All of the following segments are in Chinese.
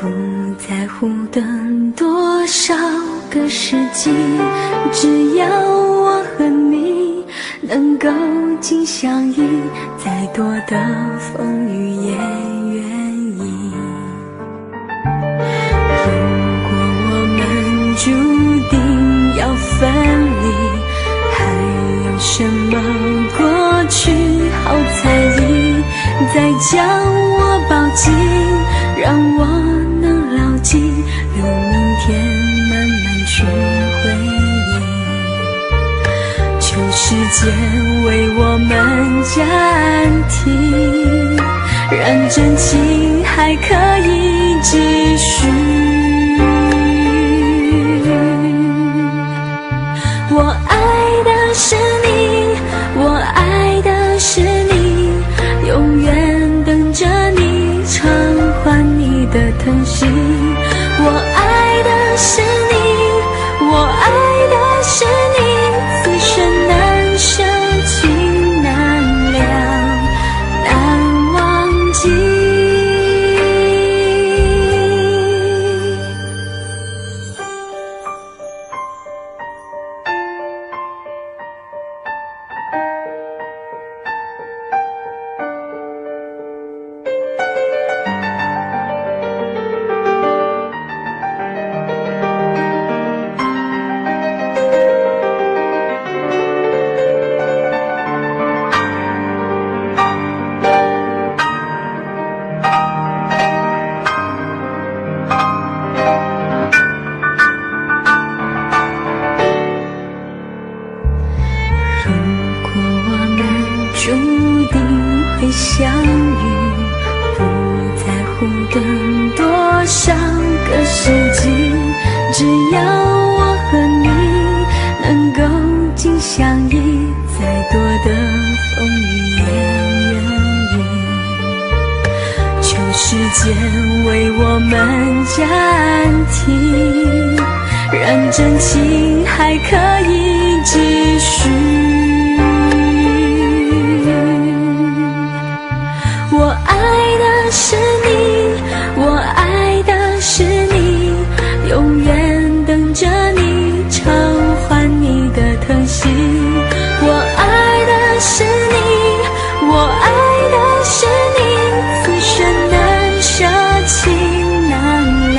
不在乎等多少个世纪，只要我和你能够紧相依，再多的风雨也愿意。如果我们注定要分离，还有什么过去好在意？再将我抱紧，让我能牢记，留明天慢慢去回忆。求时间为我们暂停，让真情还可以继续。我爱的是你，我爱的是你，永远等着你偿还你的疼惜。我爱的是你，我爱的是你，此生难舍情难了，难忘记。注定会相遇，不在乎等多少个世纪，只要我和你能够紧相依，再多的风雨也愿意。求时间为我们暂停，让真情还可以继续。我爱的是你，我爱的是你，永远等着你偿还你的疼惜。我爱的是你，我爱的是你，此生难舍情难了，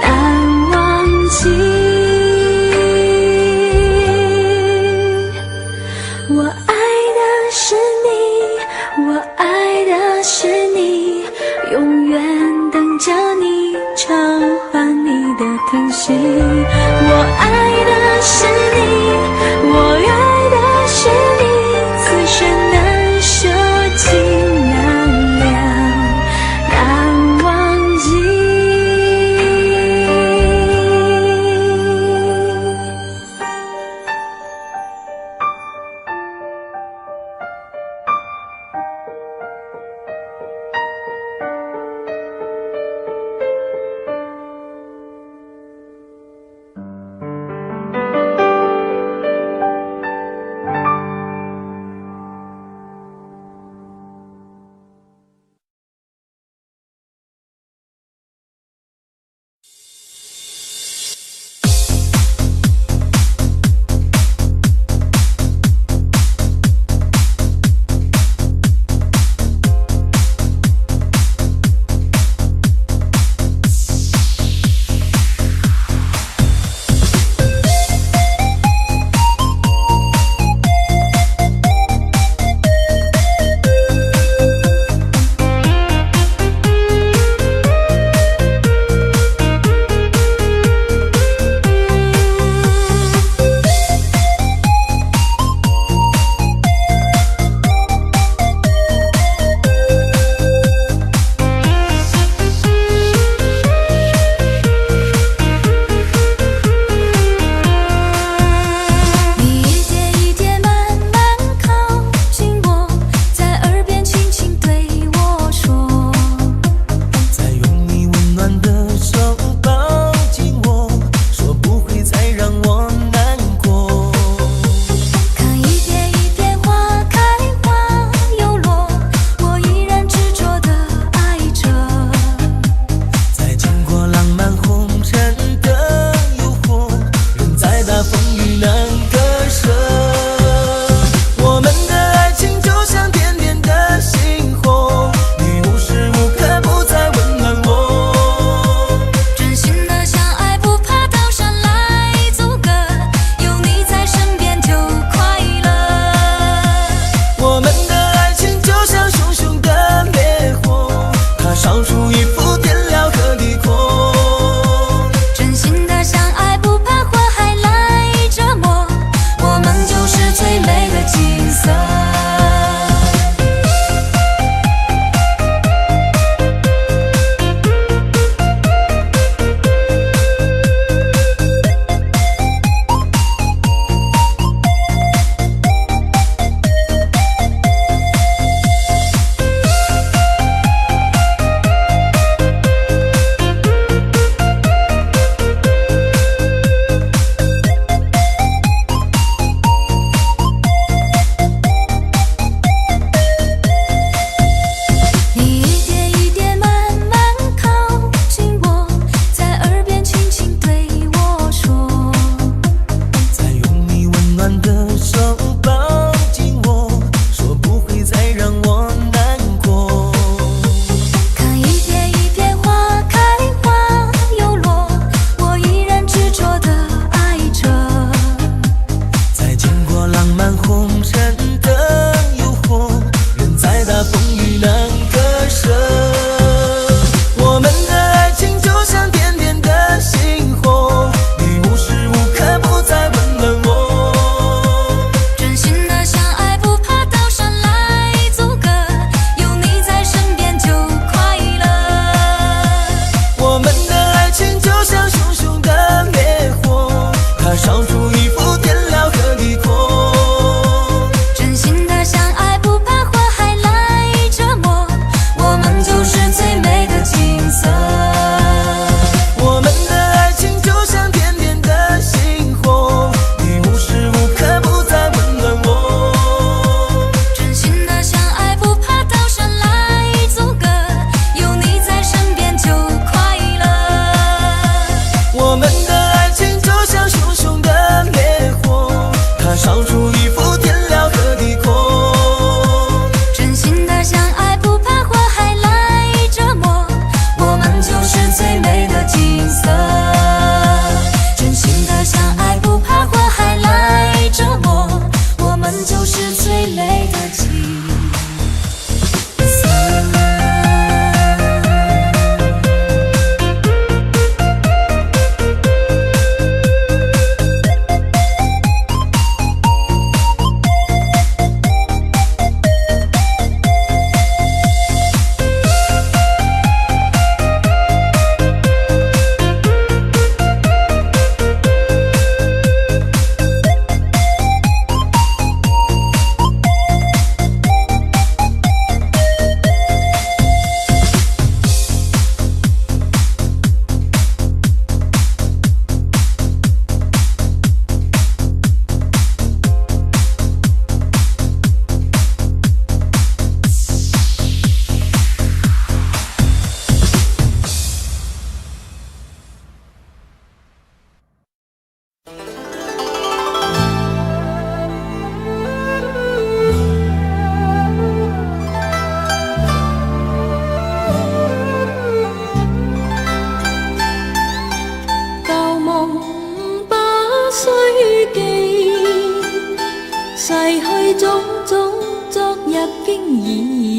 难忘记。我爱的是你，我爱的是你，永远等着你偿还你的疼惜。我爱的是你，我爱的是你，此生难舍情难了，难忘记。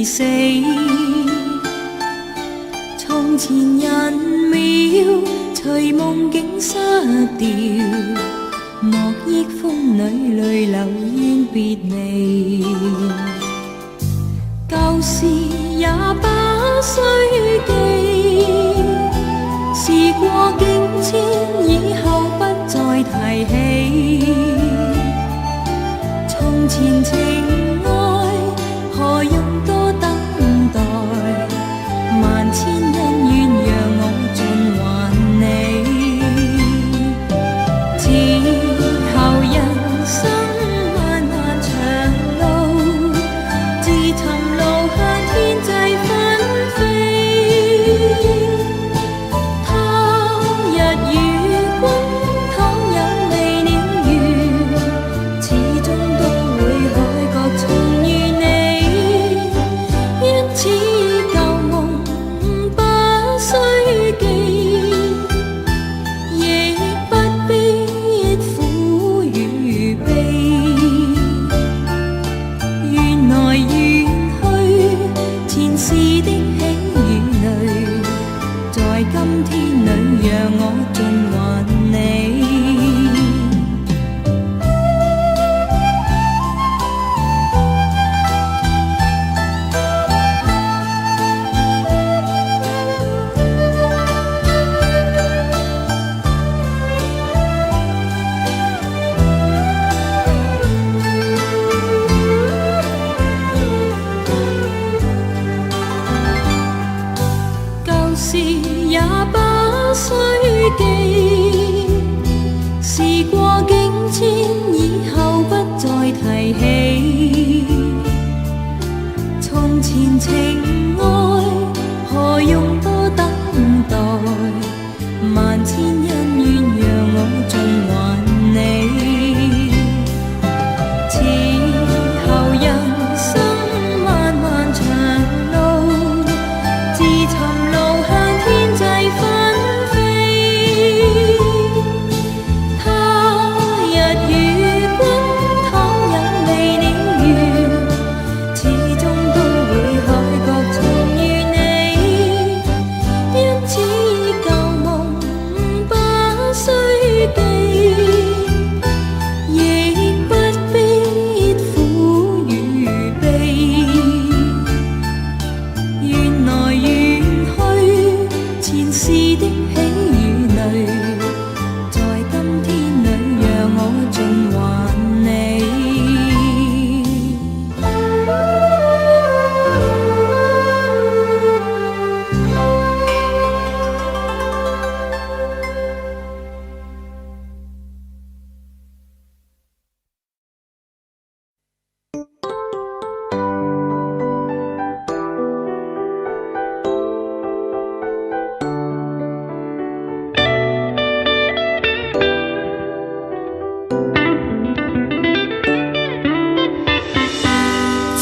死。從前人渺，隨夢境失掉，莫憶風裏淚流怨別離。舊事也不需記，事過境遷，以後不再提起。從前情愛，何用多等待？萬千恩怨讓我盡還你。此後人生漫漫長路，自尋路向天際紛飛。他日與君倘有未了緣，始終都會海角重遇你。因此舊夢不需記，亦不必苦與悲。緣來緣去，前世的喜與淚，在今天裏讓我盡還你。舊事也不需記，事過境遷，以後不再提起。從前情愛，何用多等待？萬千恩怨讓我盡還你。此後人生漫漫長路，自尋路向天際紛飛。他日與君倘有未了緣，始終都會海角重遇你。因此舊夢不需記，亦不必苦與悲。緣來緣去，前世的喜與淚，在今天裏讓我盡還你。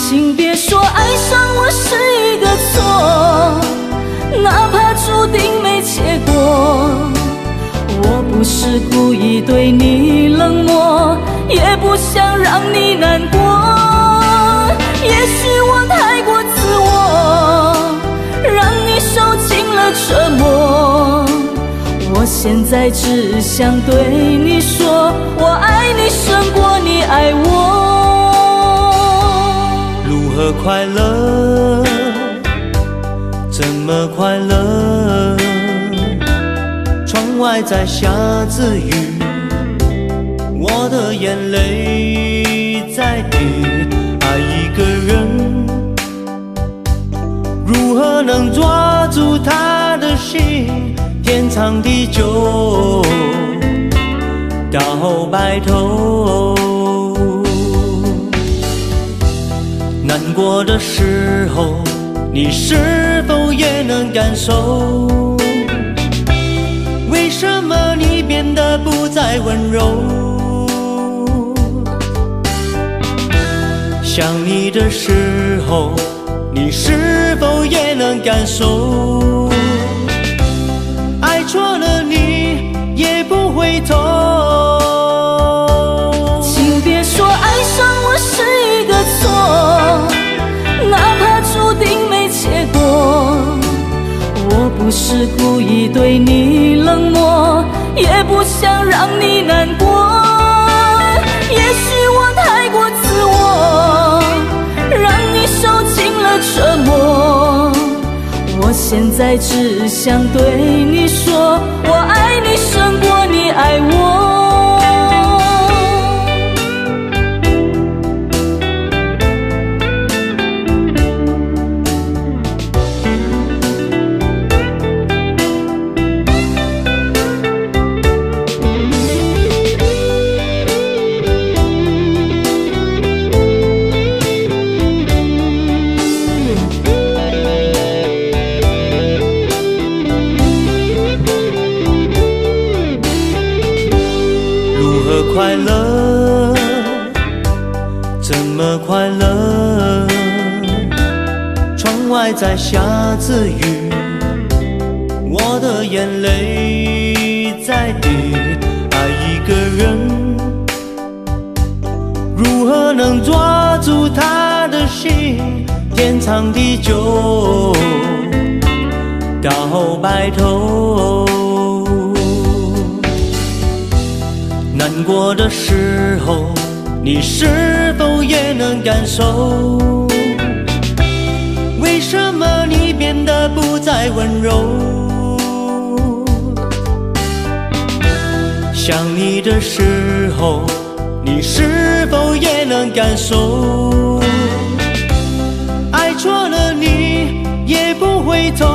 请别说爱上我是一个错，哪怕注定没结果。我不是故意对你冷漠，也不想让你难过。也许我太过自我，让你受尽了折磨。我现在只想对你说，我爱你胜过你爱我。如何快乐？怎么快乐？窗外在下着雨，我的眼泪在滴。爱一个人，如何能抓住他的心？天长地久到白头。难过的时候，你是否也能感受？为什么你变得不再温柔？想你的时候，你是否也能感受？爱错了你也不回头。请别说爱上我是一个错，哪怕注定对你冷漠，也不想让你难过。也许我太过自我，让你受尽了折磨。我现在只想对你说，我爱你胜过你爱我。快乐，怎么快乐？窗外在下着雨，我的眼泪在滴。爱一个人，如何能抓住他的心？天长地久，到白头。难过的时候，你是否也能感受？为什么你变得不再温柔？想你的时候，你是否也能感受？爱错了你也不回头。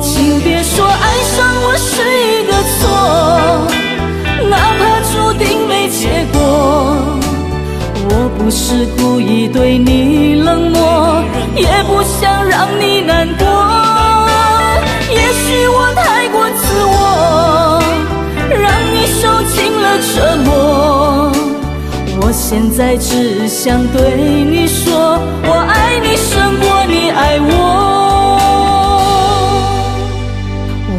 请别说爱上我是一个错，哪怕注定没结果。我不是故意对你冷漠，也不想让你难过。也许我太过自我，让你受尽了折磨。我现在只想对你说，我爱你胜过你爱我。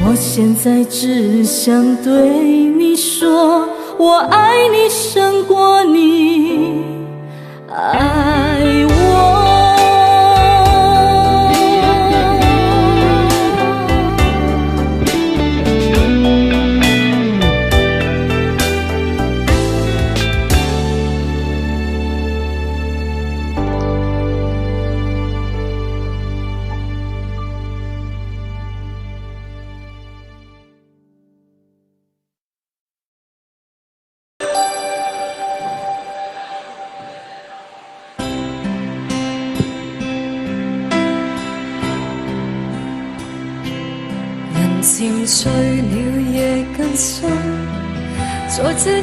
我现在只想对你说，我爱你胜过你爱我。漸醉了夜更深，在這一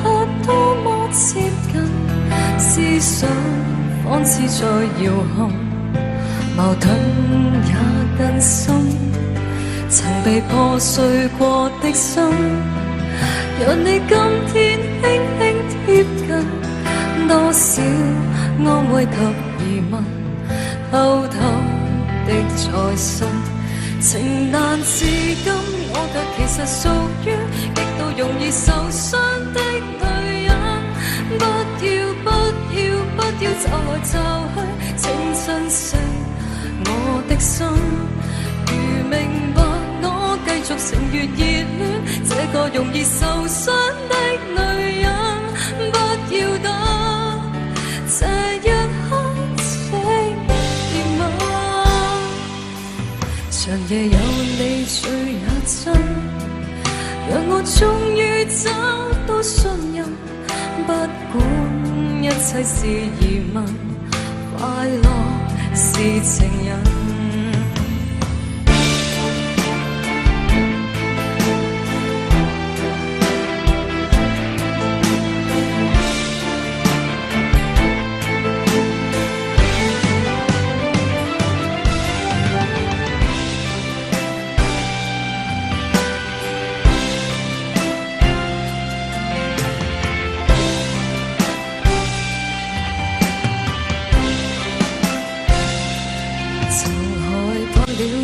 刻多麼接近，思想仿似在遙控，矛盾也更深。曾被破碎過的心，讓你今天輕輕貼近，多少安慰及疑問，偷偷的在心。情難至今，我卻其實屬於極度容易受傷的女人。不要走來走去，請珍惜我的心。如明白我繼續乘越熱戀，這個容易受傷的女人，不要等這一刻請憐憫。長夜有你最也真，讓我終於找到信任。不管一切是疑問，快樂是情人。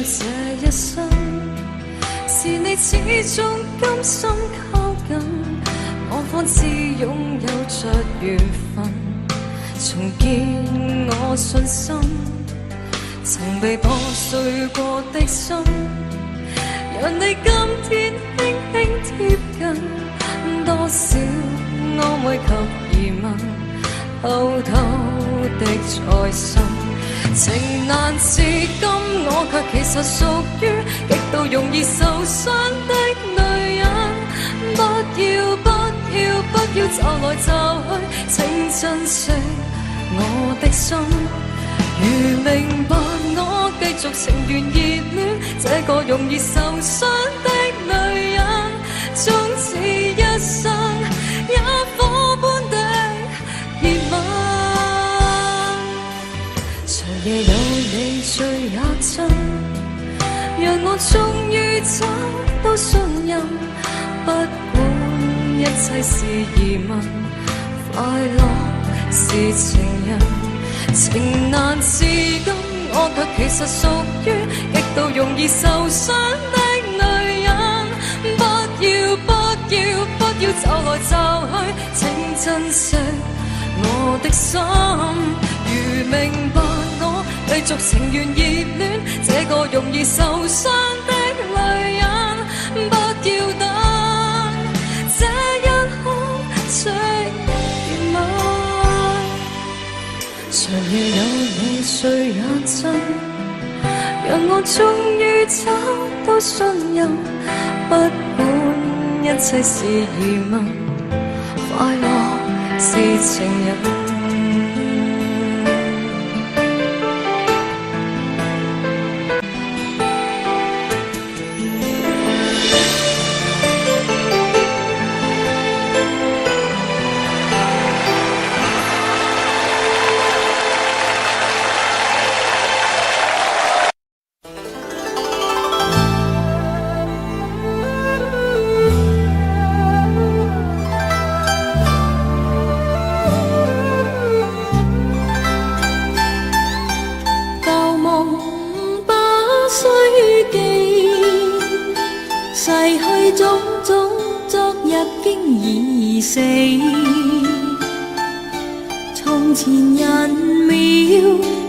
這一生是你始終甘心靠近，我方知擁有着緣分，重建我信心。曾被破碎過的心，讓你今天輕輕貼近，多少安慰及疑問，偷偷的在心。情難自禁，我卻其實屬於極度容易受傷的女人。不要不要不要找來找去，請珍惜我的心。如明白我繼續情緣熱戀，這個容易受傷的女人，終此一生也火般的熱吻。長夜有你最也真，讓我終於找到信任。不管一切是疑問，快樂是情人。情難自禁，我卻其實屬於極度容易受傷的女人。不要不要不要找來找去，請珍惜我的心。如明白我繼續情緣熱戀，這個容易受傷的女人，不要等這一刻即熱吻。長夜有你最也真，讓我終於找到信任。不管一切是疑問，快樂是情人。從前人秒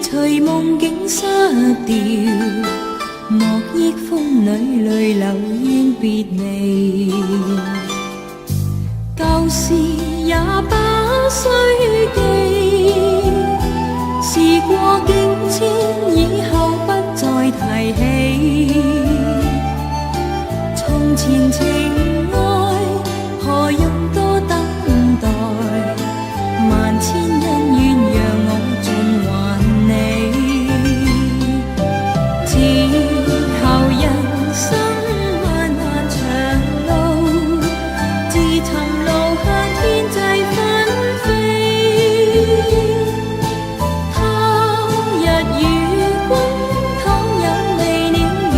隨夢境失掉，莫憶風裏淚流怨別離。舊事也不需記，時過境遷以後不再提起。從前情愛何用多等待，萬千恩怨讓我盡還你。之後人生漫漫長路，自尋路向天際紛飛。他日與君倘有未了緣，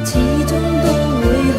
始終都會海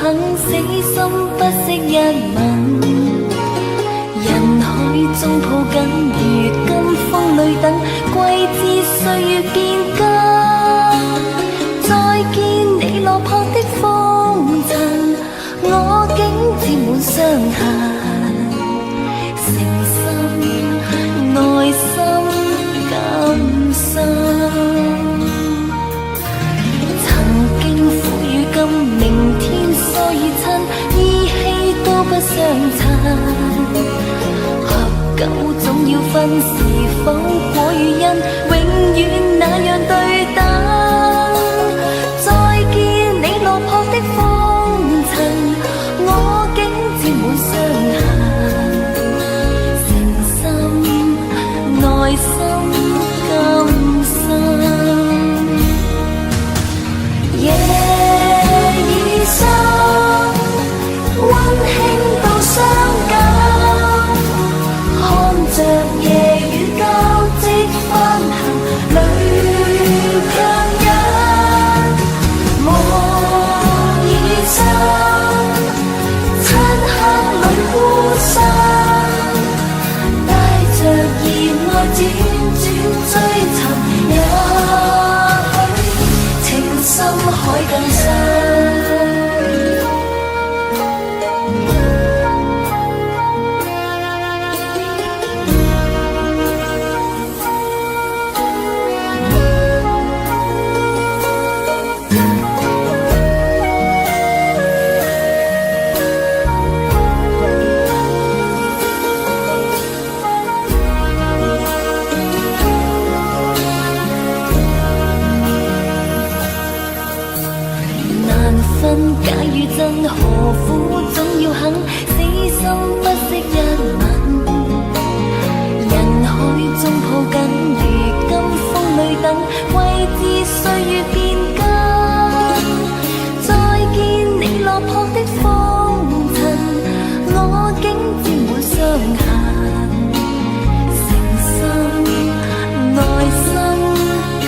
肯死心不息一吻。人海中抱緊，如今風裏等，季節歲月變更。再見你落魄的風塵，我竟沾滿傷痕。誠心內心感傷，曾經苦與甘，明天疏與親，依稀都不相襯。合久總要分，是否果與因，永遠那樣對等。再見你落魄的風塵，我竟沾滿傷痕。誠心內心感傷，夜已深，溫馨到傷感，看着夜雨交織翻行，淚強忍。夢已深，漆黑裏孤身，帶着熱愛輾轉追尋，也許情深海更深。假與真，何苦總要肯死心不息一吻？人海中抱緊，如今風裏等，季節歲月變更。再見你落魄的風塵，我竟沾滿傷痕。誠心內心感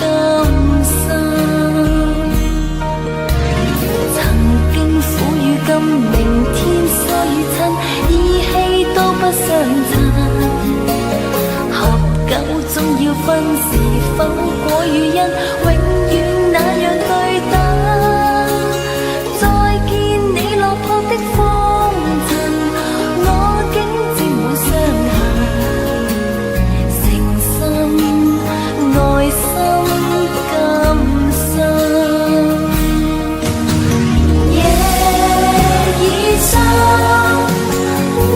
傷，苦與甘，明天疏與親，依稀都不相襯。合久總要分，是否果與因，永遠那樣對等。再見你落魄的風塵，我竟沾滿傷痕。誠心內心感傷，已深，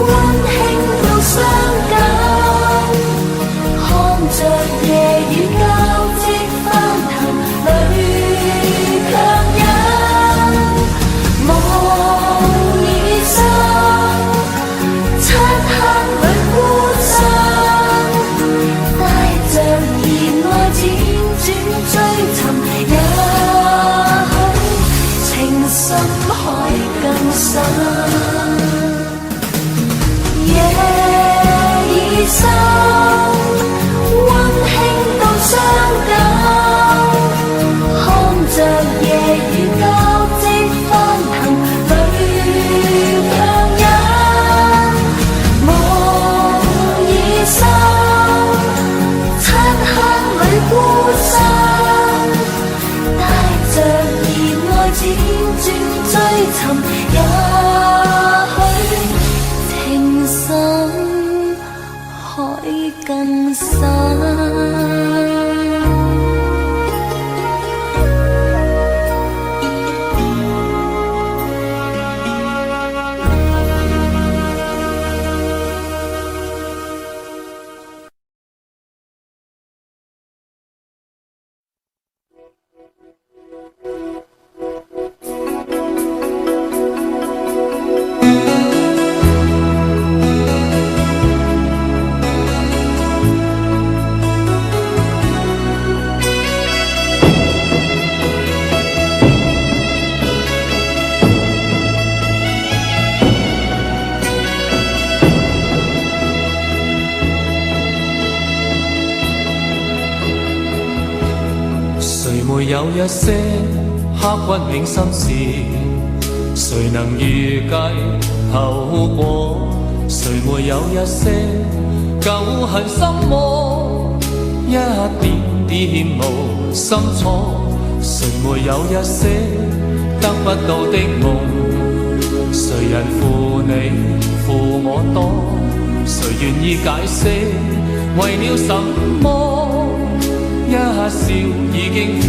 溫馨到傷感，看着夜雨交織翻騰，淚強忍。夢已深，漆黑裏孤身，帶着熱愛輾轉追尋，也許情深海更深。夜已深，溫馨到傷感，看着夜雨交織翻騰，淚強忍。夢已深，漆黑裏孤身，帶着熱愛輾轉追尋，也許情深海更深。有一些刻骨銘心事，谁能预计后果？谁没有一些旧恨心魔？一点点无心错，谁没有一些得不到的梦？谁人负你负我多？谁愿意解释为了什么？一笑已经风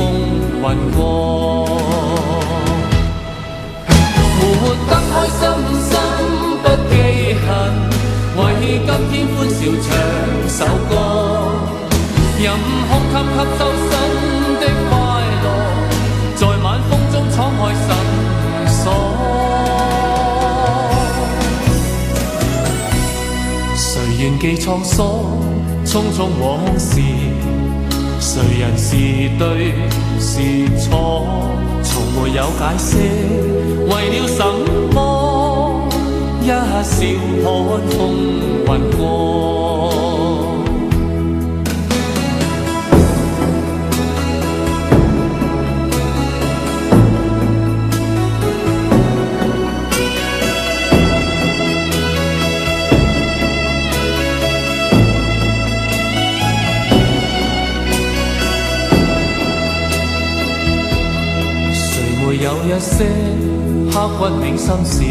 云过，活得开心心不记恨，为今天欢笑唱首歌，任空吸吸收新的快乐，在晚风中敞开心锁。谁愿记沧桑，匆匆往事？谁人是对是错？从没有解释，为了什么？一笑看风云过。有一些刻骨铭心事，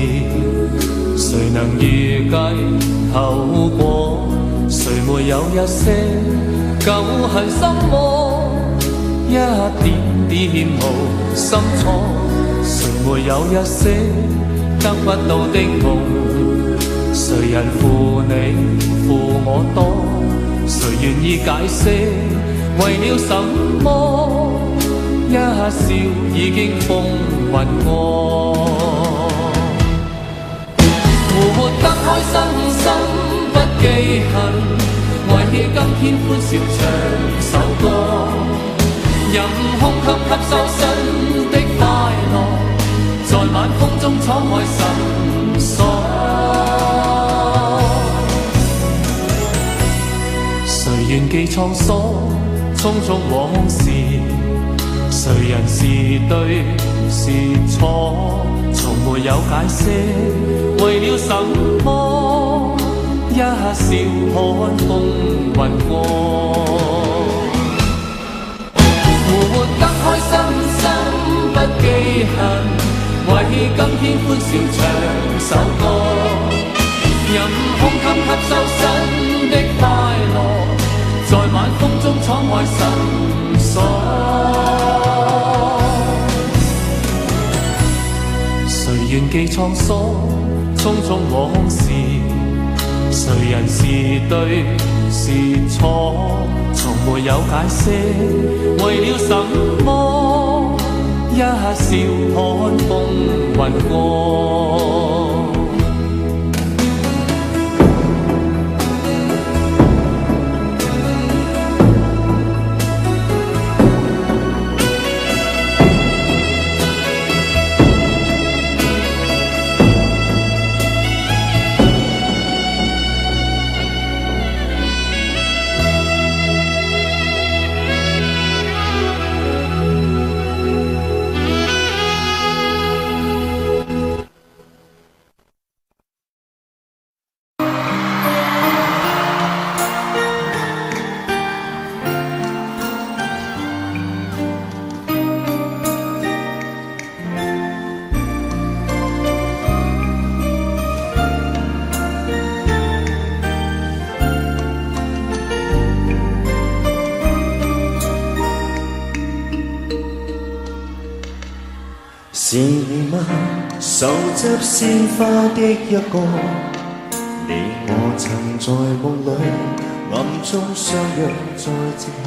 谁能预计后果？谁没有一些旧恨心魔？一点点无心错，谁没有一些得不到的梦？谁人负你负我多？谁愿意解释为了什么？一笑已经风云过，活得开心心不记恨，为今天欢笑唱首歌，任空吸收新的快乐，在晚风中敞开心锁。谁愿记沧桑，匆匆往事？谁人是对是错？从没有解释，为了什么？一笑看风云过，活得开心心不记恨，为今天欢笑唱首歌，任空吸收新的快乐，在晚风中敞开心锁。谁愿记沧桑，匆匆往事？谁人是对是错？从没有解释，为了什么？一笑看风云过。是你嗎？手執鮮花的一個，你我曾在夢裏暗中相約在夕下，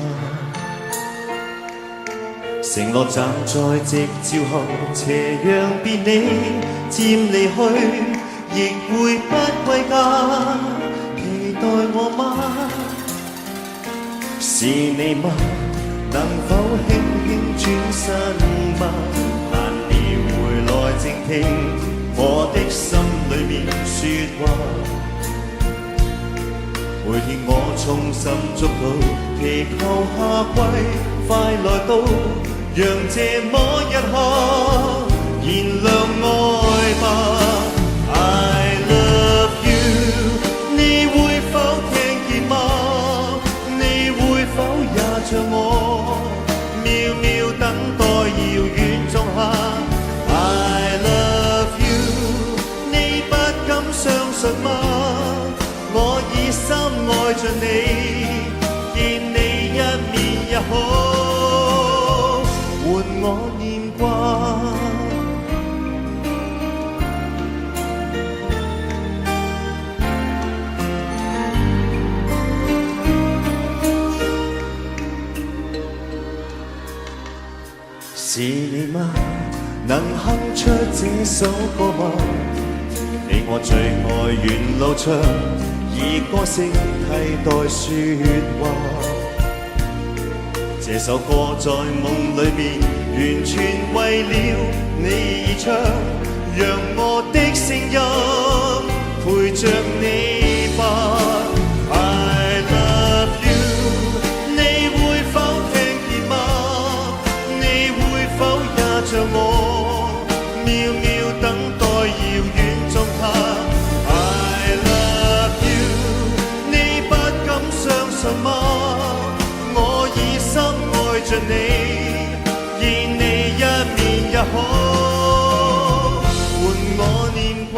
承諾站在夕照後，斜陽別你漸離去，亦會不歸家，期待我嗎？是你嗎？能否輕輕轉身嗎？來靜聽我的心裏面說話，每天我衷心祝禱，祈求夏季快來到，讓這麼一刻，燃亮愛吧。I love you， 你會否聽見嗎？你會否也像我，渺渺等待遙遠種下。I love you， 你不敢相信嗎？我以心愛着你，見你一面也好，換我念掛。是你嗎？能哼出這首歌嗎？你我最愛沿路唱，以歌聲替代說話。這首歌在夢裏面，完全為了你而唱，讓我的聲音陪着你吧。I love you， 你會否聽見嗎？你會否也像我，渺渺等待遙遠種下。I love you， 你不敢相信嗎？我以心愛着你，見你一面也好，換我念掛。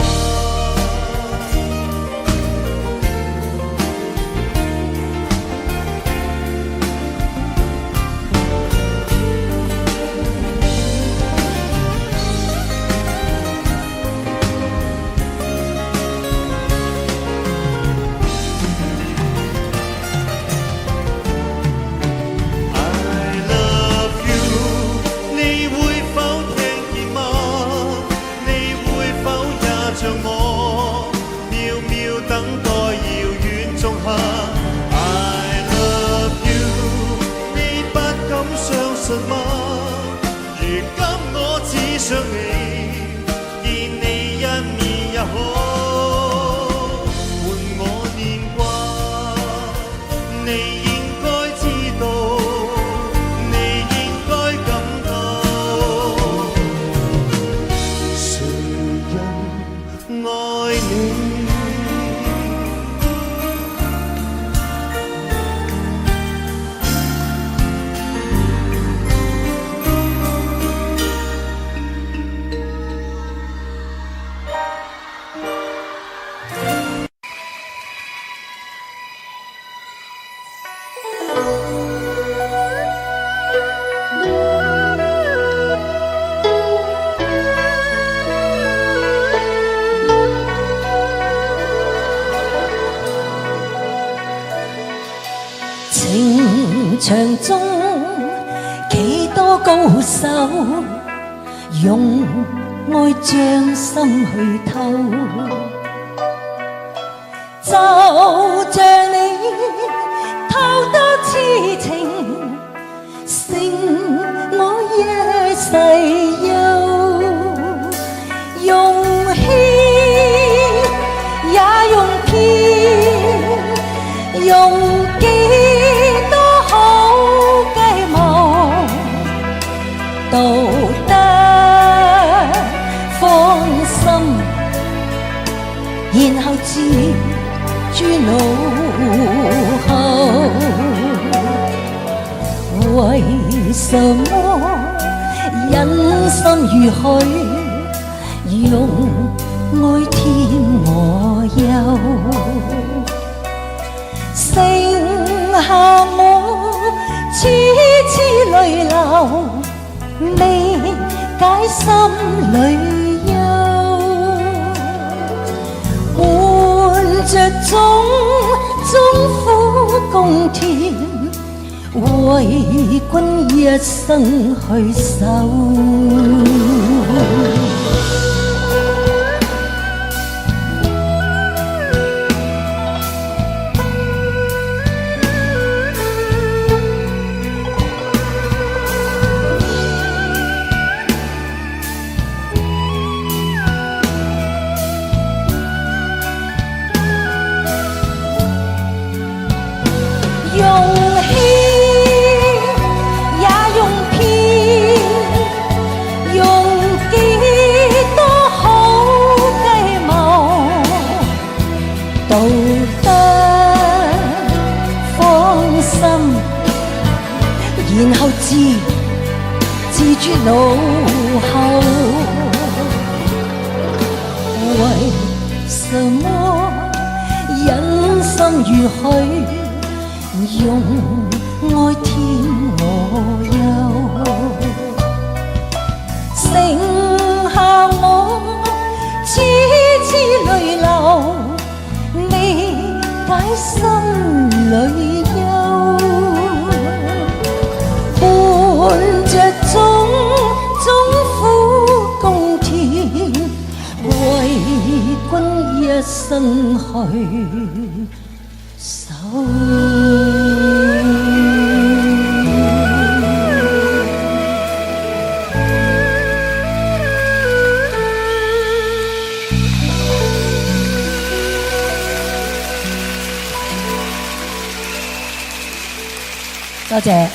想你，見你一面也好，換我念掛。你應該知道，你應該感到，誰人愛你？情場中幾多高手，用愛將心去偷，就像你偷得痴情，勝我一世憂，用欺也用騙，用幾多好計謀，都得放心，然後自諸腦後。為什麼忍心如許，用愛添我憂，剩下我痴痴淚流，未解心裏憂，換着種苦共甜，為君一生去守。也用騙，用幾心，然後自絕腦後。為什麼忍心如許，用愛添我憂？剩下我痴痴淚流，未解心裏憂。伴着種苦共甜，為君一生去守。多謝。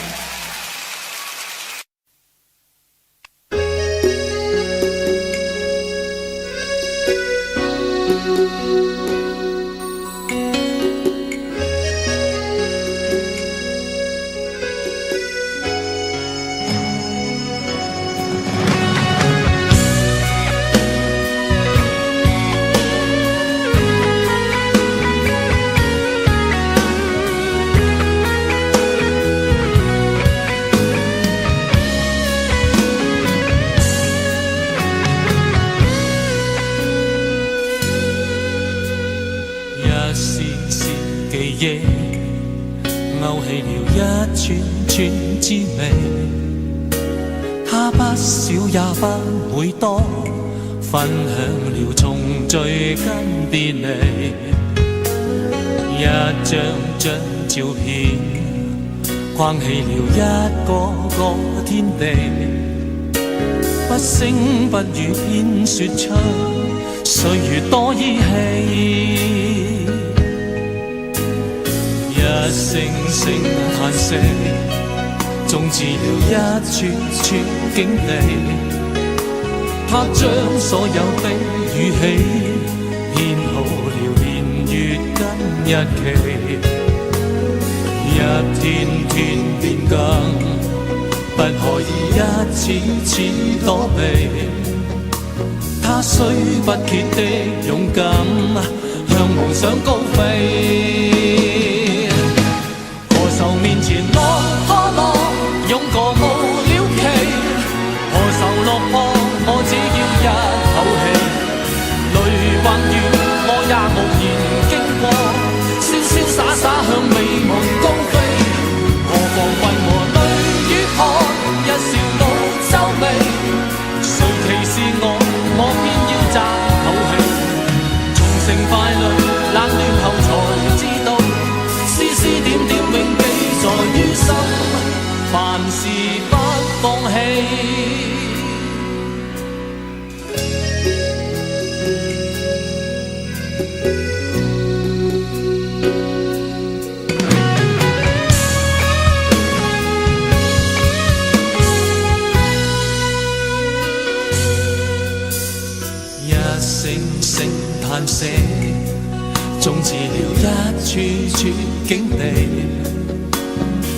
勾起了一串串滋味，它不少也不會多，分享了重聚跟別離，一張張照片框起了一個個天地，不聲不語偏說出歲月多依稀，一聲聲嘆息，終止了一串串境地。他將所有的語氣編好了年月跟日期，一天天變更，不可以一次次躲避。他雖不竭的勇敢，向夢想高飛。愁面前落可落，湧過無了期。何愁落魄，我只要一口氣。淚橫越，我也無言經過，瀟瀟灑灑向美夢高飛。何妨為我淚與汗，一笑到皺眉。誰歧視我，我偏要爭口氣。從成敗裏冷暖後才知道，絲絲點點永在於心，凡事不放棄。一聲聲嘆息，終止了一處處境地。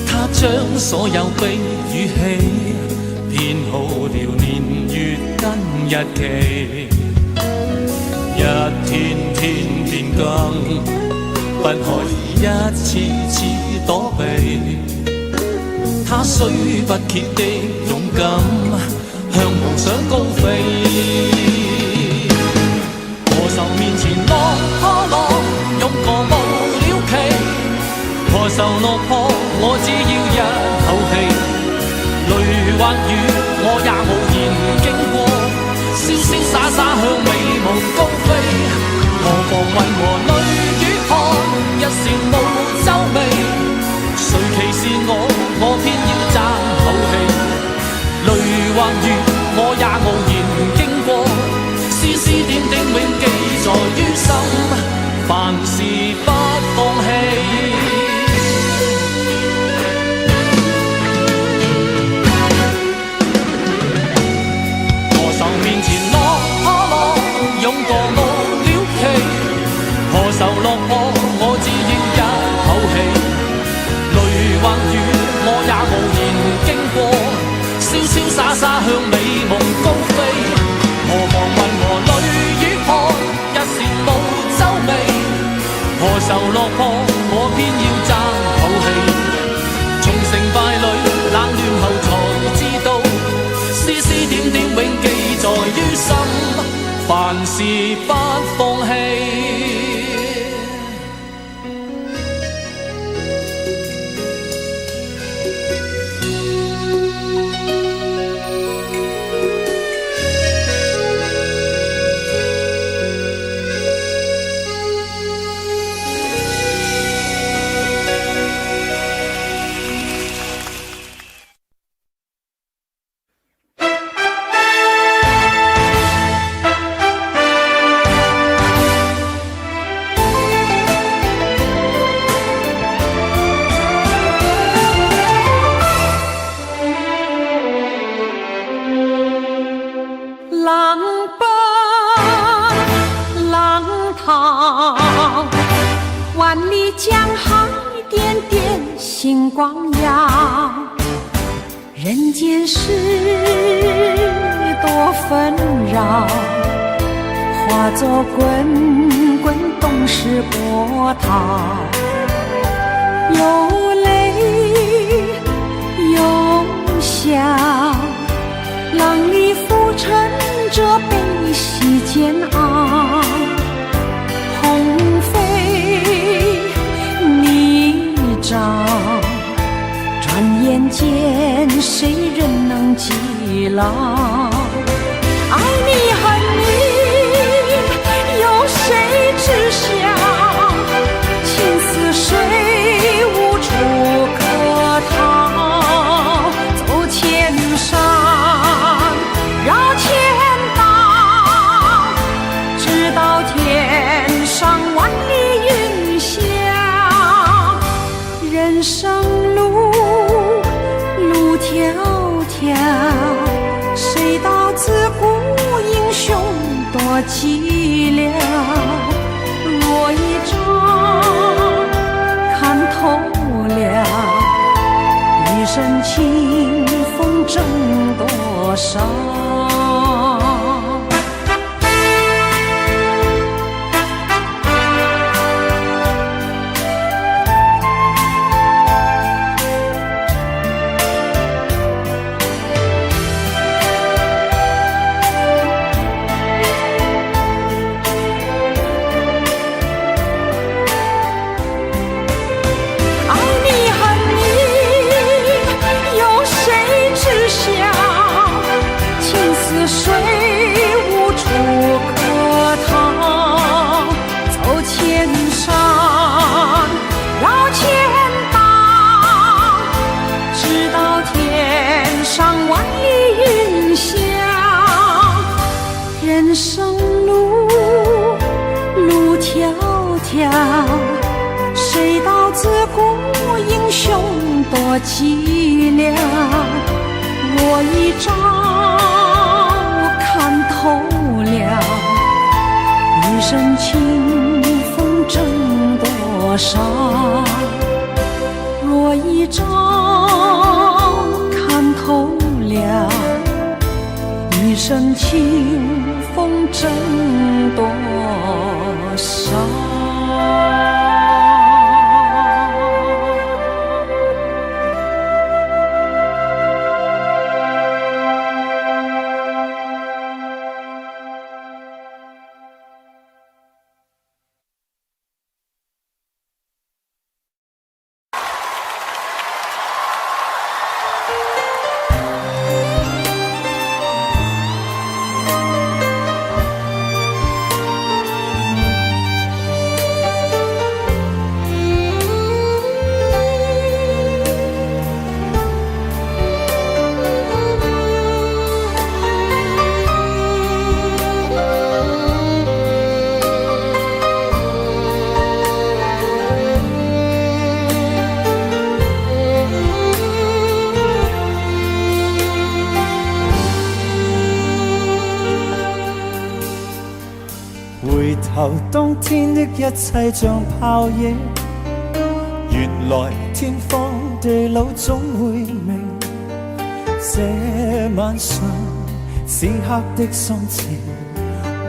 他將所有悲與喜編好了年月跟日期，一天天變更，不可以一次次躲避。他雖不竭的勇敢，向夢想高飛。何愁面前落可落，湧過無了期。何愁落魄，我只要一口氣。淚或雨，我也無言經過，瀟瀟灑灑向美夢高飛。何妨為我淚與汗，一笑無皺眉。誰歧視我，我偏要爭口氣。淚或雨，我也無言經過，絲絲點點永記在於心，凡事不放棄。面前落可落，湧過無了期。何愁落魄，我只要一口氣。我也無言經過，瀟瀟灑灑向美夢高飛。何妨問我淚與汗，一羨慕皺眉。何愁落魄，我偏要爭口氣。從成敗裏冷暖後才知道，絲絲點點永記在於心，凡事不放棄。星光耀，人间事多纷扰，化作滚滚东逝波涛，有泪有笑，浪里浮沉着悲喜煎熬，鸿飞泥沼，转眼间谁人能记牢？爱你恨你有谁知晓？情似水无处可逃，走千山绕千道，直到天上万里云霄。人生路路迢迢，谁道自古英雄多寂寥？若一朝看透了，一身清风挣多少？水无处可逃，走千山绕千道，直到天上万里云霄。人生路路迢迢，谁道自古英雄多寂寥？我一朝看透了，一身清风挣多少？若一朝看透了，一身清风挣多少？回頭當天的一切像泡影，如原來天荒地老總會明，這晚上此刻的心情，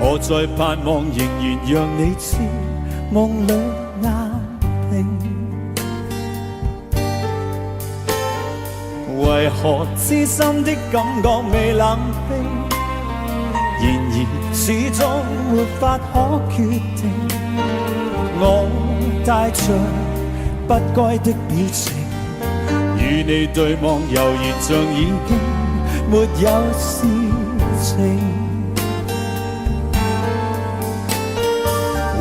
我在盼望仍然讓你知，夢裏難平。為何痴心的感覺未冷冰？然而始終沒法可決定。我帶着不該的表情，與你對望猶然像已經沒有事情。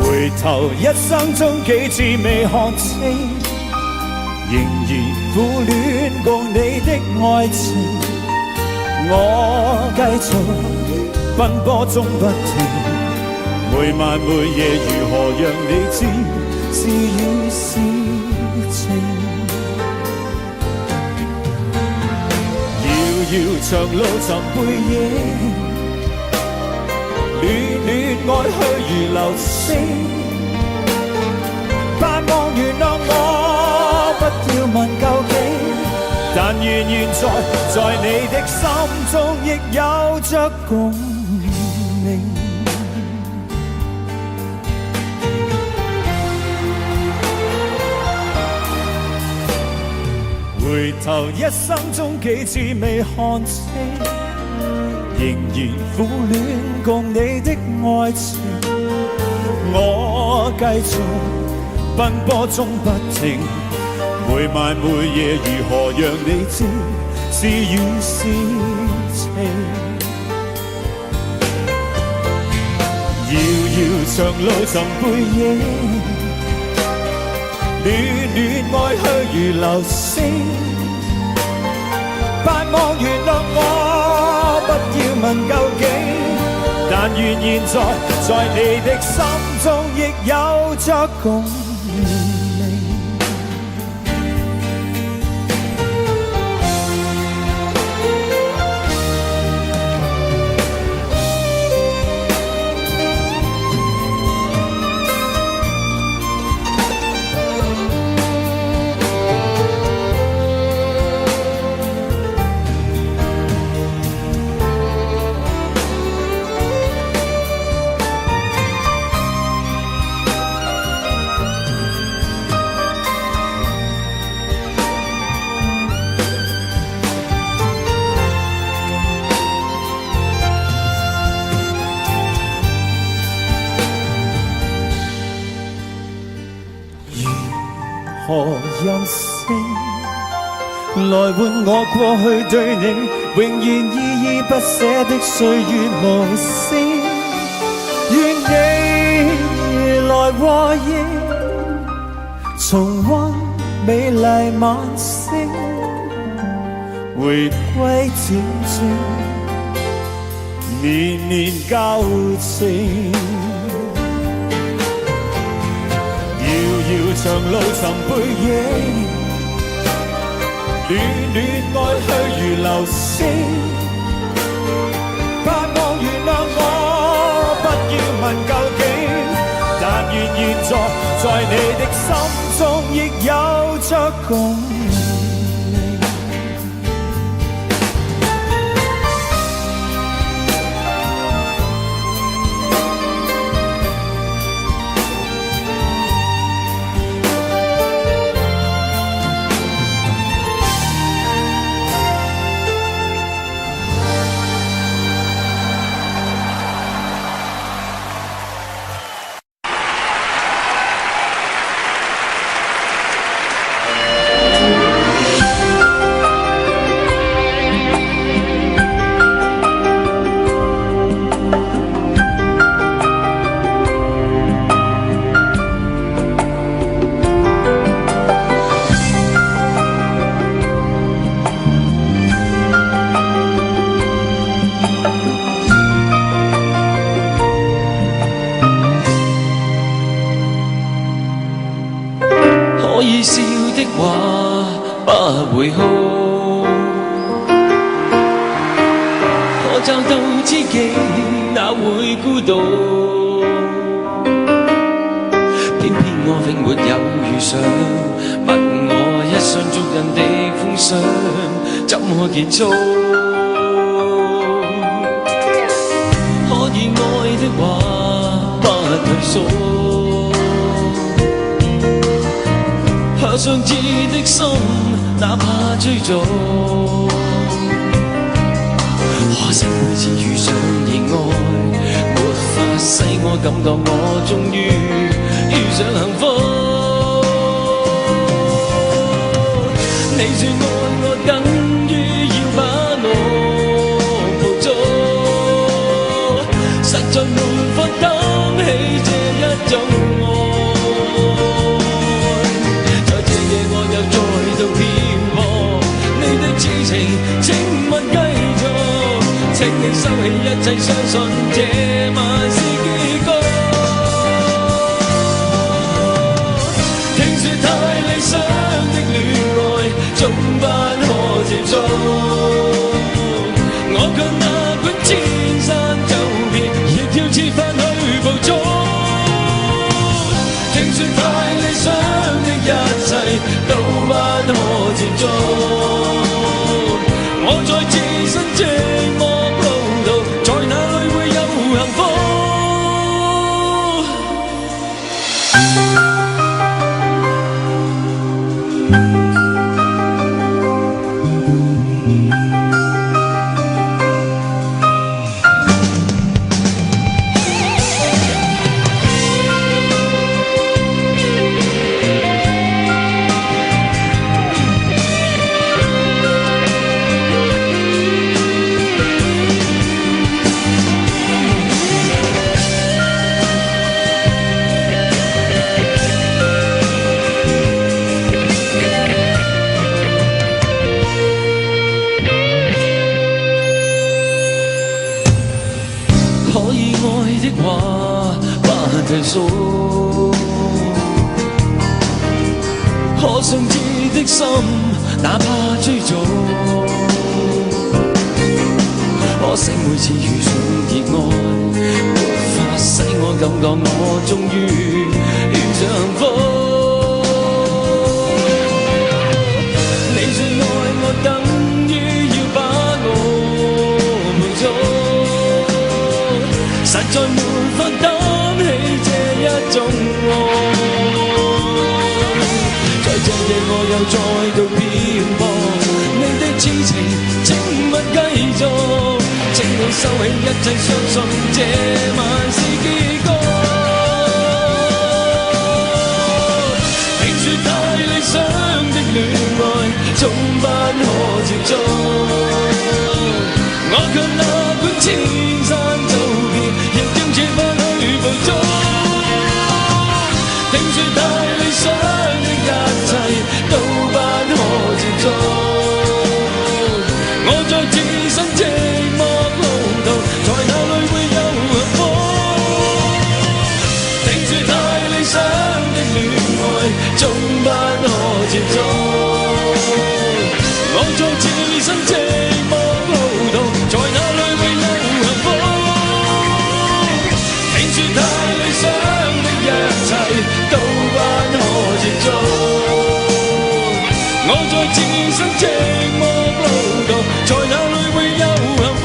回頭一生中幾次未看清，仍然苦戀共你的愛情。我繼續奔波中不停，每晚每夜如何讓你知是與是情。遙遙長路尋背影，戀戀愛去如流星，盼望原諒我，不要問究竟。但願現在你的心中亦有着共鳴。回頭一生中幾次未看清，仍然苦戀共你的愛情。我繼續奔波中不停，每晚每夜如何讓你知是與是情。遙遙長路尋背影，戀戀愛去如流星，盼望原諒我，不要問究竟。但願現在你的心中亦有着共鳴。何任性，來換我過去對你永遠依依不捨的歲月無聲。願你來和應，重溫美麗晚星，回歸漸靜，年年交情。遙遙長路尋背影，戀戀愛去如流星，盼望原諒我，不要問究竟。但願現在你的心中亦有着共鳴。可以笑的話不會哭，可找到知己哪會孤獨？偏偏我並沒有遇上。人的風霜，怎可結束？可以愛的話，不退縮。可想知的心，哪怕追逐。可惜每次遇上意外，沒法使我感覺我終於遇上幸福。你說愛我等於要把我捕捉，實在沒法擔起這一種愛。在這夜我又再度漂泊，你的痴情請勿繼續，請你收起一切，相信這晚是結局。聽說太理想的戀愛總不可接觸，我卻哪管千山走遍，亦要設法去捕捉。聽說太理想的一切都不可接觸，我在自身寂寞路途，在哪裏會有幸福？可以愛的話，不退縮。可想知的心，哪怕追逐。可惜每次遇上熱愛，沒法使我感覺我終於遇上幸福。你說愛我等於要把我捕捉，實在沒法擔起這一種愛。在這夜我又再度漂泊，你的痴情請勿繼續，請你收起一切，相信這晚是結局。聽說太理想的戀愛總不可接觸，我卻哪管千山走遍，亦要設法去捕捉。聽說太理想的一切都不可接觸，我在自身寂寞路途，在哪裏會有幸福？聽說太理想的戀愛總不可接觸，我在自身寂寞路途，在哪裏會有幸福？聽說太理想的一切都不可接觸，我在自身寂寞路途，在哪裏會有幸福？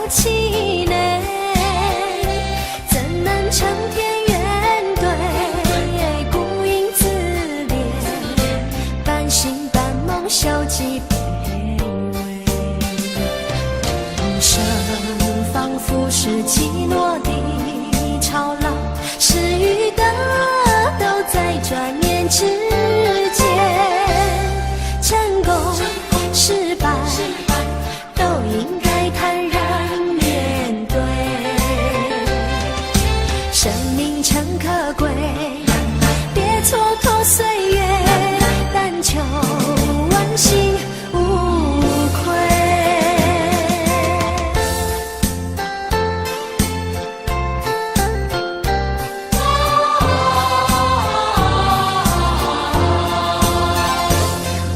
气馁，怎能成天怨对？孤影自怜，半醒半梦，消极卑微。人生仿佛是起落的潮浪，失与得都在转念之间。成功失败都应该坦然面对，生命诚可贵，别蹉跎岁月，但求问心无愧。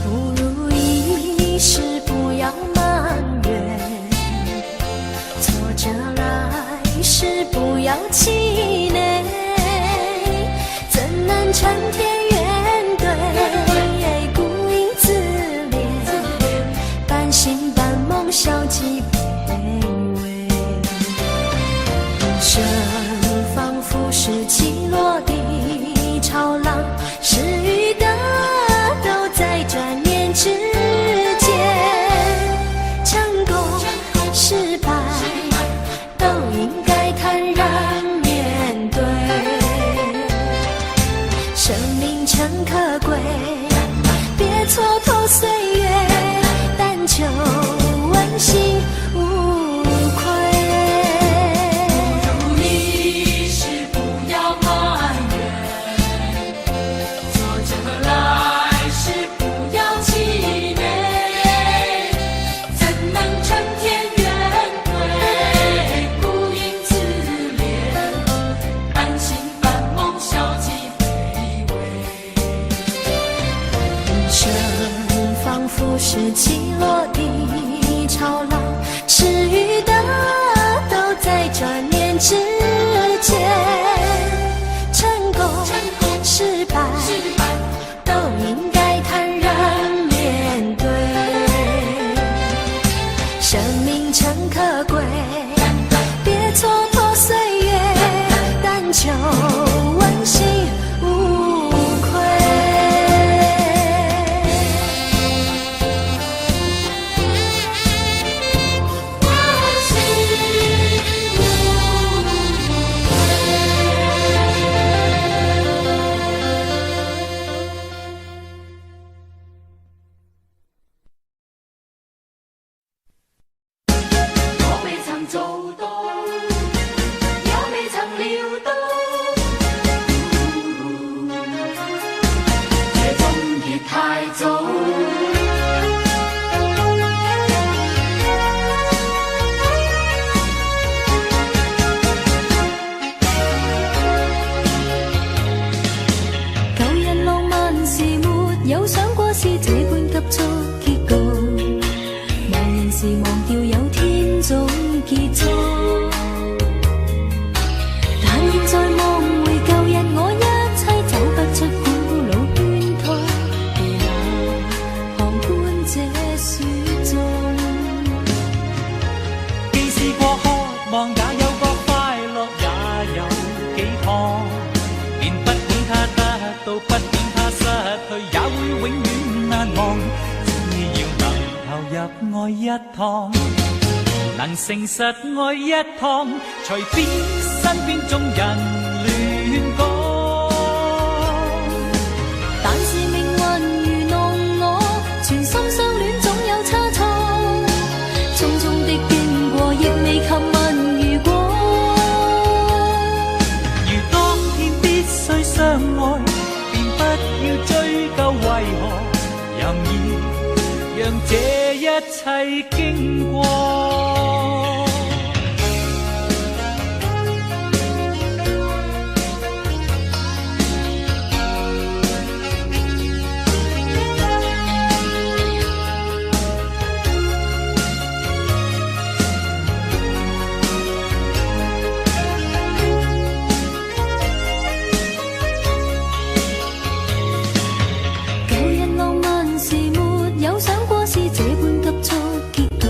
不如意事不要埋怨，挫折来时不要气馁，怎能成天怨对？孤影自怜，半醒半梦，消极卑微。人生仿佛是起落的潮浪，失与得都在转念之间。成功失败都应该坦然面对，生命诚可贵，别蹉跎岁月，但求问心无愧。不如意事不要埋怨，挫折来时不要气馁，怎能成天怨对？孤影自怜，半醒半梦，消极卑微。人生仿佛是起落的潮浪，失与得都在转念之间。成功失败都应该坦然面对，生命诚可贵，别蹉跎岁月，但求问心无愧。问心我未曾做到，也未曾料到，这終結太早。舊日浪漫時沒有想過是這般急速結局，茫然時忘掉有天總結束。但現在望回舊日，我一切走不出古老圈套，被那旁觀者說中。既試過渴望，也有過快樂，也有幾趟。便不管他得到，不管他失去，也會永遠難忘。只要能投入愛一趟，能誠實愛一趟，隨便身邊眾人亂講。但是命運愚弄我，全心相戀總有差錯，匆匆的經過亦未及問如果。如當天必須相愛，便不要追究為何，任意讓這一切經過。舊日浪漫時沒有想過是這般急速結局，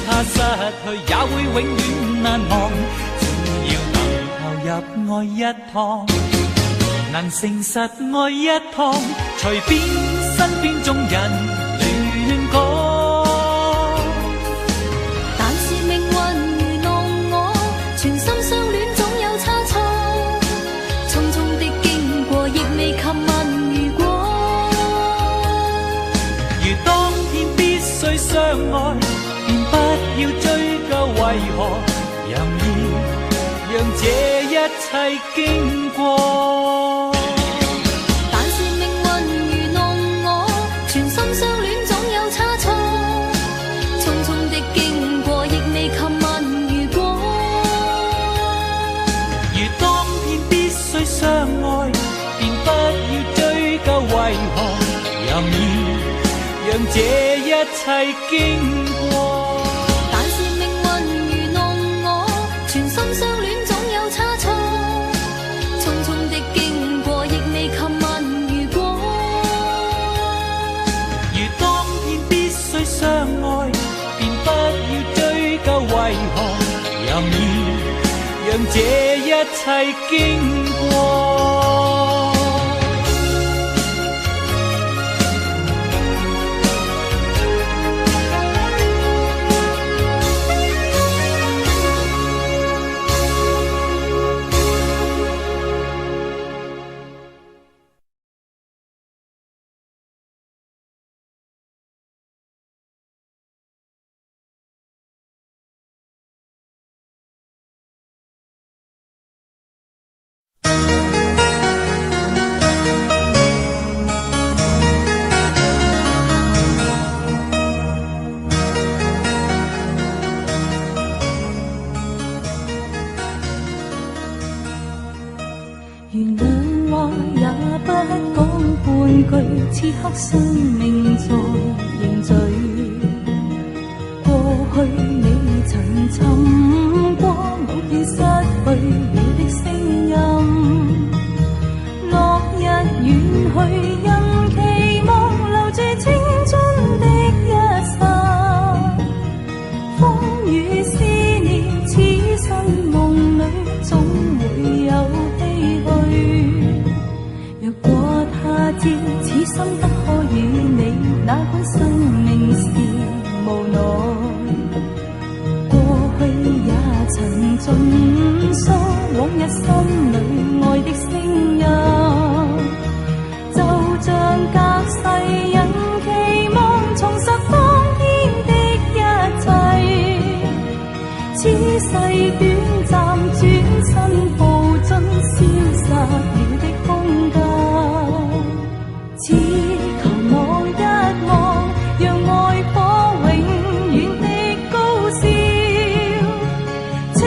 他失去也會永遠難忘。只要能投入愛一趟，能誠實愛一趟，隨便身邊眾人亂講。但是命運愚弄我，全心相戀總有差錯，匆匆的經過亦未及問如果。如當天必須相愛，便不要追究為何，任意讓這一切經過。但是命運愚弄我，全心相戀總有差錯，匆匆的經過亦未及問如果。如當天必須相愛，便不要追究為何，任意讓這一切經過。但是命運愚弄我，全心相戀總有差錯，匆匆的經過亦未及問如果。如當天必須相愛，便不要追究為何，任意讓這一切經過。原諒話也不講半句，此刻生命在凝聚。過去你曾尋過某片失去了的聲音，落日遠去，因期望留住青春的一剎。風雨思念，此生夢裏總會有唏噓。若果他朝此生不可與你，哪管生命是無奈。過去也曾盡訴往日心裏愛的聲音，就像隔世人期望重拾當天的一切。此世短暫，轉身步進消失了的空間。只求望一望，讓愛火永遠的高燒。青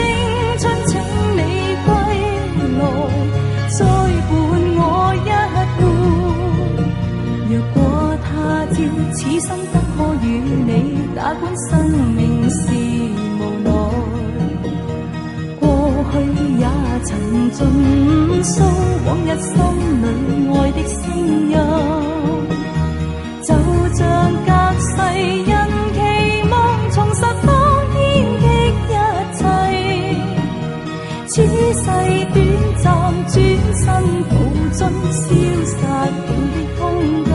春請你歸來，再伴我一半。若果他朝此生不可與你，哪管生命是無奈。過去也曾盡訴往日心裏愛的聲音，就像隔世人期望重拾當天的一切。此世短暫，轉身步進消失了的空間。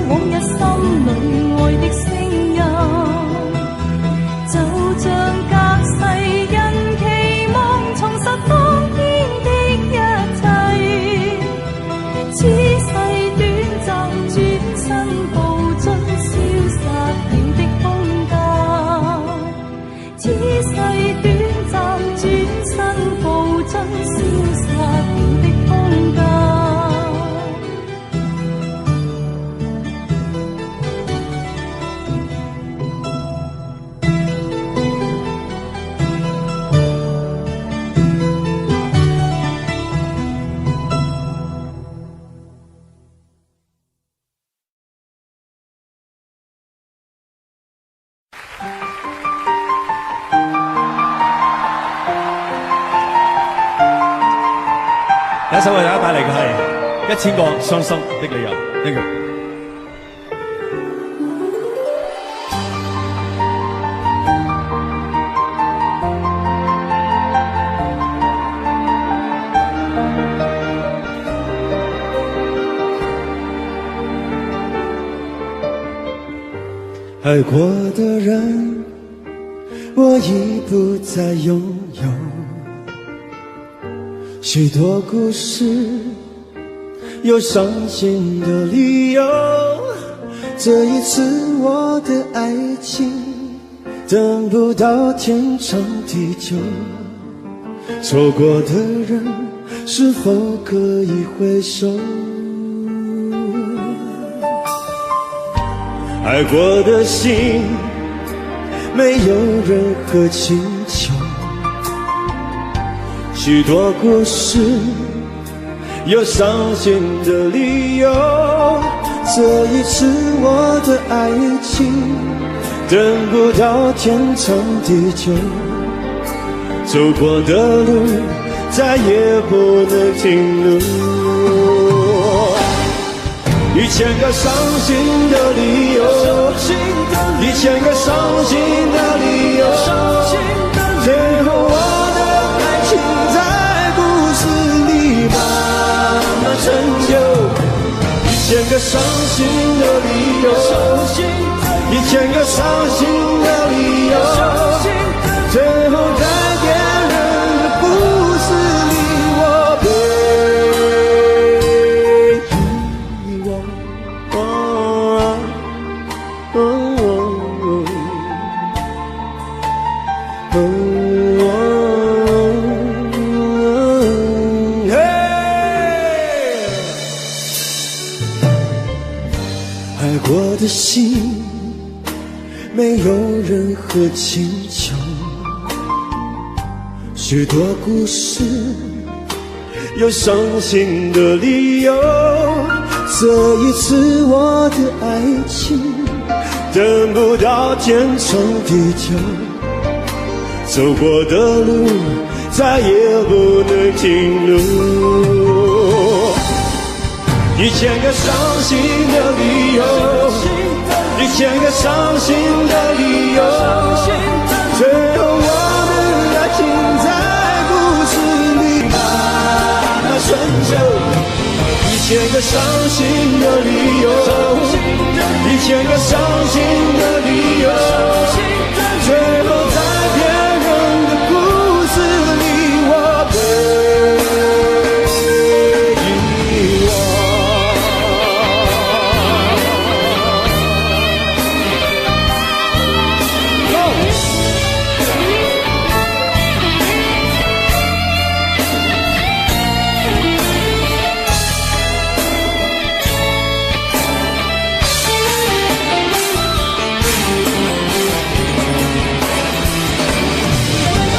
往日心裏愛的聲音，就像世短暂，轉身步進消失了的空間。第一首為大家帶嚟嘅係1000個傷心的理由。Thank you。爱过的人，我已不再拥有。许多故事，有伤心的理由。这一次我的爱情，等不到天长地久。错过的人，是否可以回首？爱过的心，没有任何请求。许多故事，有伤心的理由。这一次我的爱情，等不到天长地久。走过的路，再也不能停留。1000个伤心的理由，1000个伤心的理由，最后我的爱情在故事里慢慢成就。1000个伤心的理由，1000个伤心的理由，最后在别人的故事里，我被遗忘。爱过的心，没有任何请求。许多故事，有伤心的理由。这一次我的爱情，等不到天长地久。走过的路，再也不能停留。1000个伤心的理由，1000个伤心的理由，最后我的爱情在故事里慢慢成就。1000个伤心的理由，1000个伤心的理由，最后在别人的故事里，我被遗忘。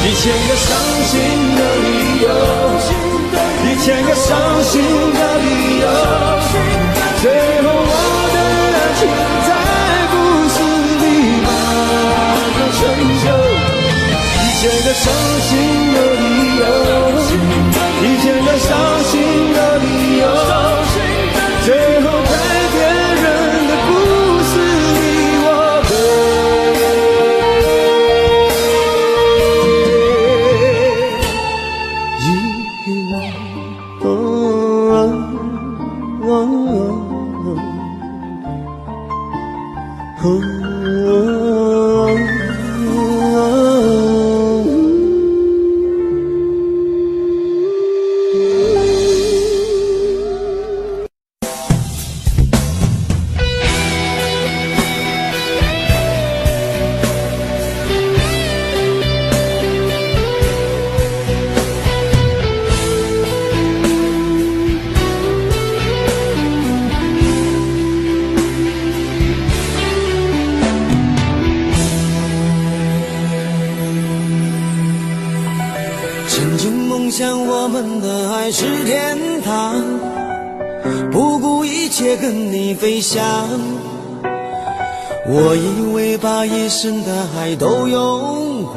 1000个伤心的理由，1000个伤心的理由，最后我的爱情在故事里慢慢成就。1000个伤心的理由，1000个伤心的理由，最后在别人的故事里，我曾经梦想我们的爱是天堂，不顾一切跟你飞翔。我以为把一生的爱都用光，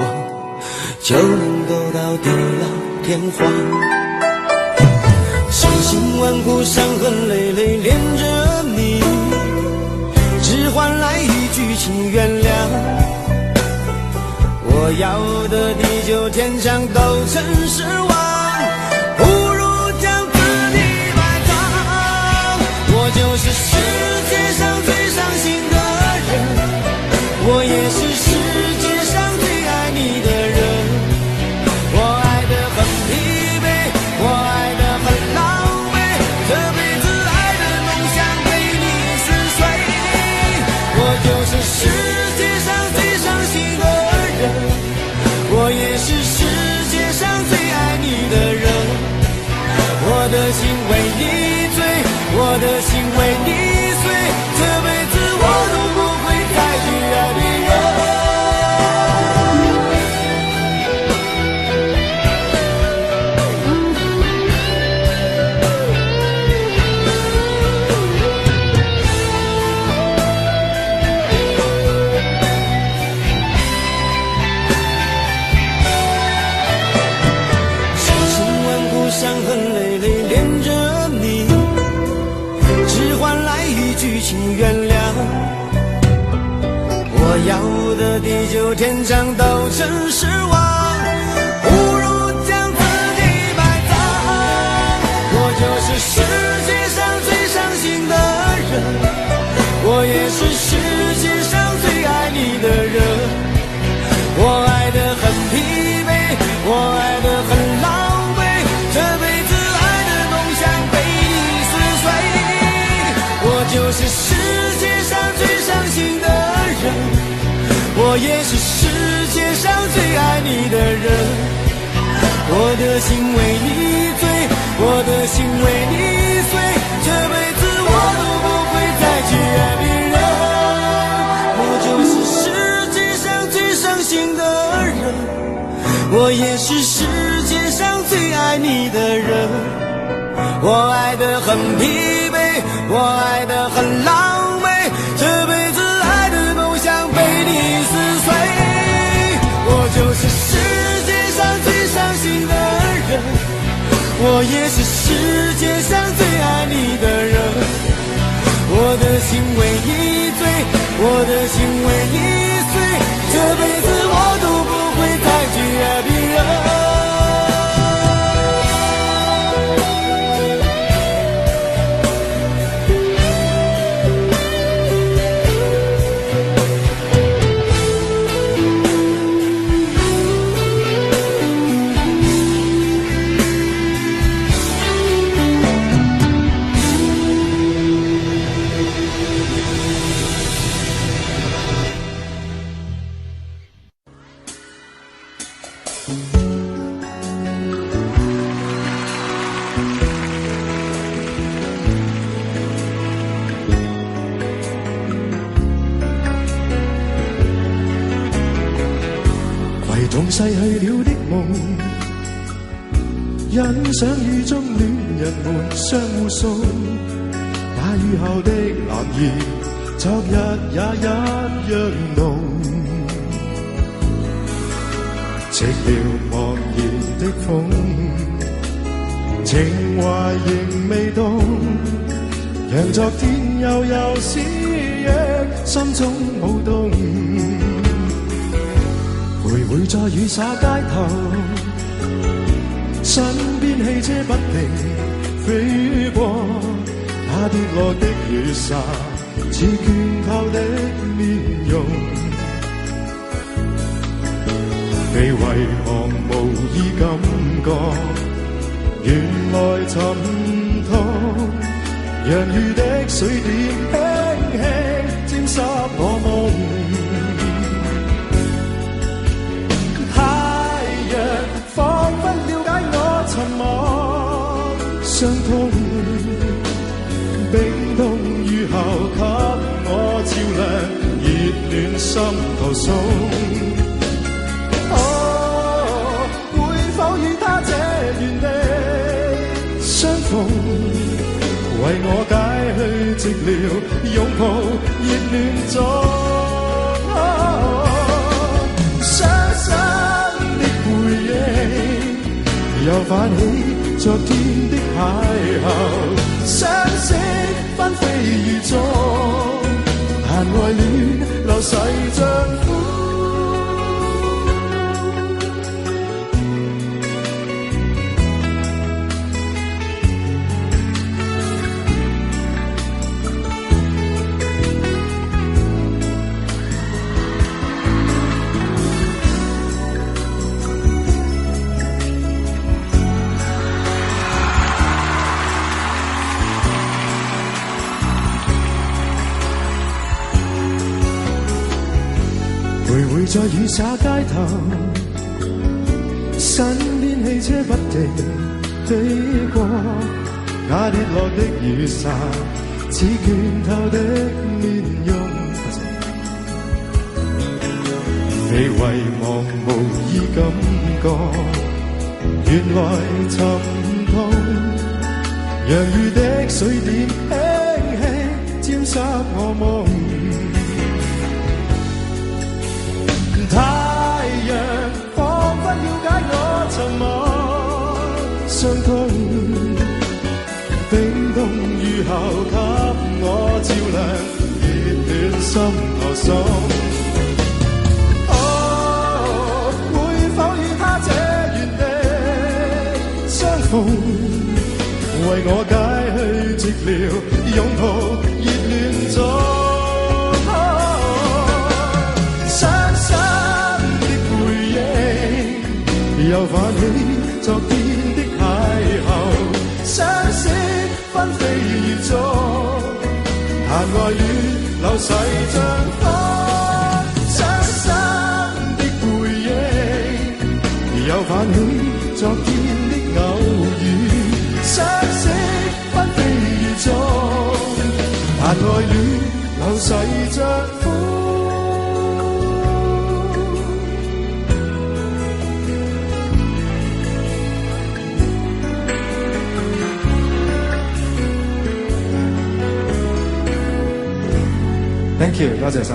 就能够到地老天荒。千辛万苦伤痕累累恋着你，只换来一句请原谅。我要的地久天长都成失望，不如将自己埋葬。我就是世界上最伤心的人，我也是世界上最爱你的人。我爱得很疲惫，我爱得很狼狈，这辈子爱的梦想被你撕碎。我就是世界上最伤心的人，我也是世界上最爱你的人。我的心为你醉，我的心为你碎，这辈子我都不会再去爱别人。伤痕累累恋着你，只换来一句请原谅。我要的地久天长都成失望，不如将自己埋葬。我就是世界上最伤心的人，我也是世界上最爱你的人。我爱得很疲惫，我爱得很狼狈，这辈子爱的梦想被你撕碎。我就是世界上最伤心的人，我也是世界上最爱你的人。我的心为你醉，我的心为你碎，这辈子我都不会再去爱别人。我就是世界上最伤心的人，我也是世界上最爱你的人。我爱得很疲惫，我爱得很狼狈，这辈子爱的梦想被你撕碎。我就是世界上最伤心的人，我也是世界上最爱你的人。我的心为你醉，我的心为你碎，这辈子我都不会再去爱别人。逝去了的夢，欣賞雨中戀人們相互送。那雨後的藍意，昨日也一樣濃。寂寥茫然的風，情懷仍未動，讓昨天悠悠思憶心中舞動。徘徊在雨灑街頭，身邊汽車不停飛過，那跌落的雨灑似倦透的面容。你為何無意感覺，原來沉痛，讓雨的水點輕輕沾濕我夢。傷痛冰凍雨後給我照亮，熱暖心頭送。哦，會否與他我解去寂寥，擁抱熱戀中。傷心的回憶，又泛起昨天的邂逅，相識紛飛雨中，但愛戀流逝像苦。徘徊在雨灑街頭，身邊汽車不停飛過，那跌落的雨傘似拳頭的面容，被遺忘無意感覺，原來沉痛，洋溢的水點輕輕沾濕我夢。太陽彷彿了解我沉默傷痛，冰凍雨後給我照亮熱暖心頭送。哦，會否與他這原地相逢，為我解去寂寥，擁抱熱戀中。又泛起昨天的邂逅，相識紛飛雨中，但愛戀流逝像風。傷心的回憶，又泛起昨天的偶遇，相識紛飛雨中，但愛戀流逝像風。Thank you， 多謝晒。